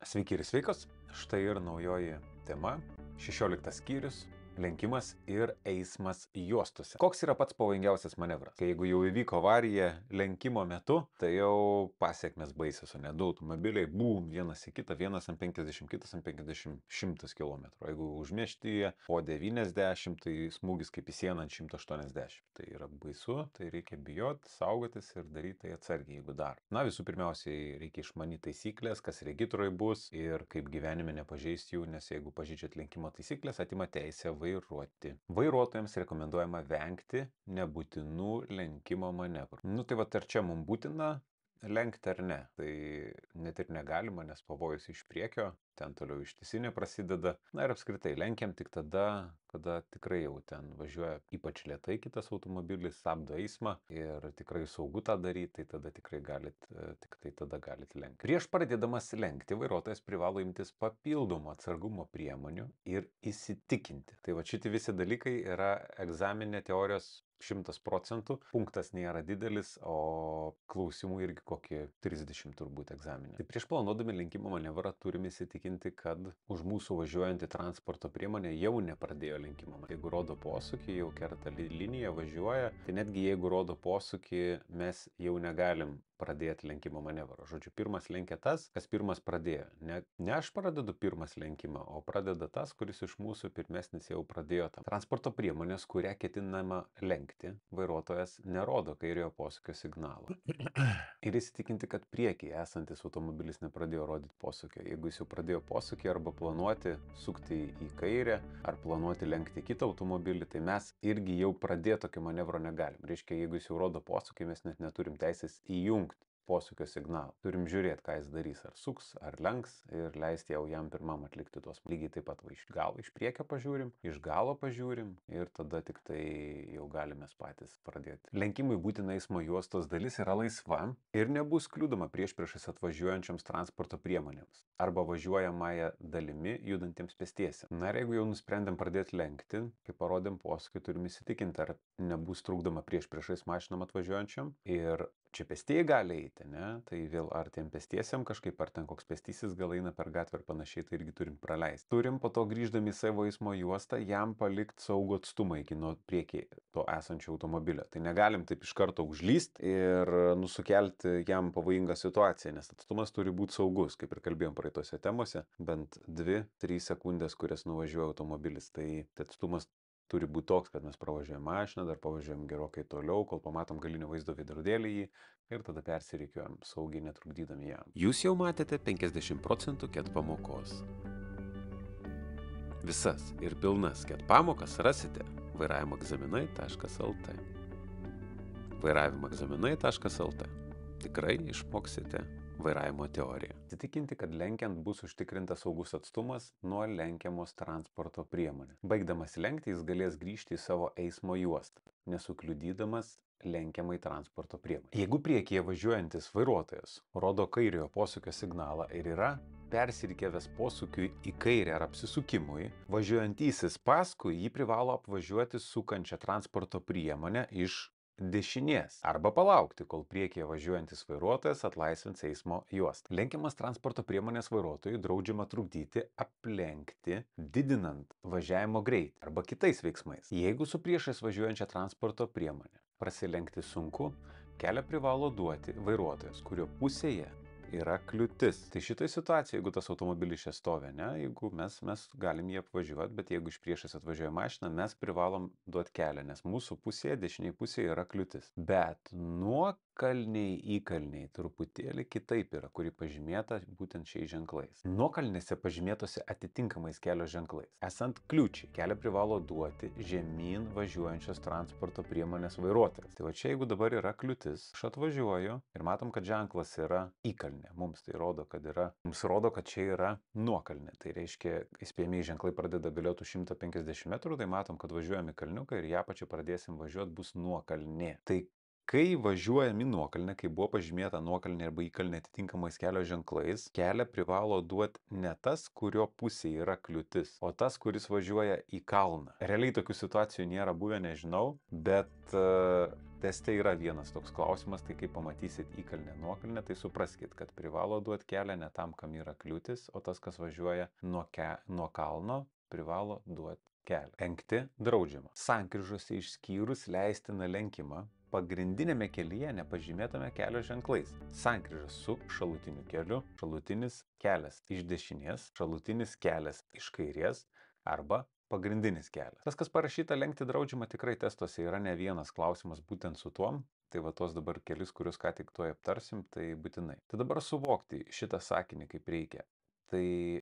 Sveiki ir sveikos, štai ir naujoji tema, 16 skyrius – lenkimas ir eismas juostose. Koks yra pats pavojingiausias manevras? Kai jeigu jau įvyko avarija lenkimo metu, tai jau pasiekmes baisios, o ne du automobiliai, bum, vienas į kitą, vienas ant 50, kitas ant 50, 100 km. Jeigu užmiestyje po 90, tai smūgis kaip į sieną ant 180. Tai yra baisu, tai reikia bijoti, saugotis ir daryti tai atsargiai, jeigu dar. Na, visų pirmiausiai reikia išmanyti taisyklės, kas regitroj bus ir kaip gyvenime nepažeisti jų, nes jeigu pažeidžiat lenkimo taisyklės, atima teisę vairuoti. Vairuotojams rekomenduojama vengti nebūtinų lenkimo manevrų. Nu tai va, ar čia mums būtina lenkti ar ne? Tai net ir negalima, nes pavojus iš priekio, ten toliau ištisinė prasideda. Na ir apskritai, lenkiam tik tada, kada tikrai jau ten važiuoja ypač lėtai kitas automobilis, stabdo eismą ir tikrai saugu tą daryti, tai tada tikrai galit lenkti. Prieš pradėdamas lenkti, vairuotojas privalo imtis papildomų atsargumo priemonių ir įsitikinti. Tai va šitie visi dalykai yra egzaminė teorijos 100%, punktas nėra didelis, o klausimų irgi kokie 30 turbūt egzaminė. Tai prieš planuodami lenkimo manevrą turime įsitikinti, kad už mūsų važiuojanti transporto priemonė jau nepradėjo lenkimo. Jeigu rodo posūkį, jau kerta liniją, važiuoja, tai netgi jeigu rodo posūkį, mes jau negalim pradėti lenkimo manevrą. Žodžiu, pirmas lenkia tas, kas pirmas pradėjo. Ne aš pradedu pirmas lenkimą, o pradeda tas, kuris iš mūsų pirmesnis jau pradėjo tą. Transporto priemonės, kurią ketinama lenkti, vairuotojas nerodo kairiojo posūkio signalo. Ir įsitikinti, kad priekyje esantis automobilis nepradėjo rodyti posūkio. Jeigu jis jau pradėjo posūkį arba planuoti sukti į kairę, ar planuoti lenkti kitą automobilį, tai mes irgi jau pradėti tokio manevro negalim. Reiškia, jeigu jis jau rodo posūkį, mes net neturim teisės įjungti posūkio signalą. Turim žiūrėti, ką jis darys, ar suks, ar lenks ir leisti jau jam pirmam atlikti tuos. Lygiai taip pat iš galo, iš priekio pažiūrim, iš galo pažiūrim ir tada tik tai jau galime patys pradėti. Lenkimui būtina eismo juostos dalis yra laisva ir nebus kliudoma priešais atvažiuojančioms transporto priemonėms arba važiuojamąją dalimi judantiems pėstiesiems. Na ir jeigu jau nusprendėm pradėti lenkti, kai parodėm posūkį, turim įsitikinti, ar nebus trukdoma priešais mašinom atvažiuojančiam ir čia pėstieji gali eiti, ne? Tai vėl ar tiem pėstiesiam kažkaip, ar ten koks pėstysis gal eina per gatvę ir panašiai, tai irgi turim praleisti. Turim po to grįždami į savo eismo juostą jam palikti saugų atstumą iki nuo priekį to esančio automobilio. Tai negalim taip iš karto užlyst ir nusukelti jam pavojingą situaciją, nes atstumas turi būti saugus, kaip ir kalbėjom praeitose temose, bent 2-3 sekundės, kurias nuvažiuoja automobilis. Tai atstumas turi būti toks, kad mes pravažiuojam mašiną, dar pavažiuojam gerokai toliau, kol pamatom galinio vaizdo veidrodėlį jį ir tada persirikiuojam saugiai netrukdydami jam. Jūs jau matėte 50% KET pamokos. Visas ir pilnas KET pamokas rasite vairavimoegzaminai.lt. vairavimoegzaminai.lt. Tikrai išmoksite vairavimo teoriją. Įsitikinti, kad lenkiant bus užtikrintas saugus atstumas nuo lenkiamos transporto priemonės. Baigdamas lenkti, jis galės grįžti į savo eismo juostą, nesukliudydamas lenkiamai transporto priemonė. Jeigu priekyje važiuojantis vairuotojas rodo kairiojo posūkio signalą ir yra persirikiavęs posūkiui į kairę ar apsisukimui, važiuojantysis paskui jį privalo apvažiuoti sukančią transporto priemonę iš dešinės arba palaukti, kol priekyje važiuojantis vairuotojas atlaisvins eismo juostą. Lenkiamas transporto priemonės vairuotojui draudžiama trukdyti, aplenkti, didinant važiavimo greitį arba kitais veiksmais. Jeigu su priešais važiuojančia transporto priemonė prasilenkti sunku, kelią privalo duoti vairuotojas, kurio pusėje yra kliūtis. Tai šitoj situacijoje, jeigu tas automobilis čia stovi, ne, jeigu mes galim jį apvažiuoti, bet jeigu iš priešais atvažiuoja mašina, mes privalom duoti kelią, nes mūsų pusėje, dešiniai pusėje yra kliūtis. Bet nuokalniai įkalniai truputėlį kitaip yra, kuri pažymėta būtent šiais ženklais. Nuokalnėse pažymėtose atitinkamais kelio ženklais. Esant kliūčiai, kelią privalo duoti žemyn važiuojančios transporto priemonės vairuotojas. Tai va čia, jeigu dabar yra kliūtis, aš atvažiuoju ir matom, kad ženklas yra įkalnė. Mums tai rodo, kad čia yra nuokalnė. Tai reiškia, įspėjamieji ženklai pradeda galioti 150 metrų, tai matom, kad važiuojame į kalniuką ir ją pačią pradėsim važiuoti, bus nuokalnė. Tai kai važiuojam į nuokalnę, kai buvo pažymėta nuokalnė arba įkalnė atitinkamais kelio ženklais, kelią privalo duoti ne tas, kurio pusėje yra kliūtis, o tas, kuris važiuoja į kalną. Realiai tokių situacijų nėra buvę, nežinau, bet Teste yra vienas toks klausimas, tai kai pamatysit įkalnę nuokalnę, tai supraskit, kad privalo duoti kelią ne tam, kam yra kliūtis, o tas, kas važiuoja nuo kalno, privalo duoti kelią. Lenkti draudžiama. Sankryžose išskyrus leistiną lenkimą, pagrindinėme kelyje nepažymėtame kelio ženklais. Sankryža su šalutiniu keliu, šalutinis kelias iš dešinės, šalutinis kelias iš kairės arba pagrindinis kelias. Tas, kas parašyta lenkti draudžiama, tikrai testuose yra ne vienas klausimas būtent su tuom. Tai va tos dabar kelis, kuriuos ką tik tuoj aptarsim, tai būtinai. Tai dabar suvokti šitą sakinį kaip reikia. Tai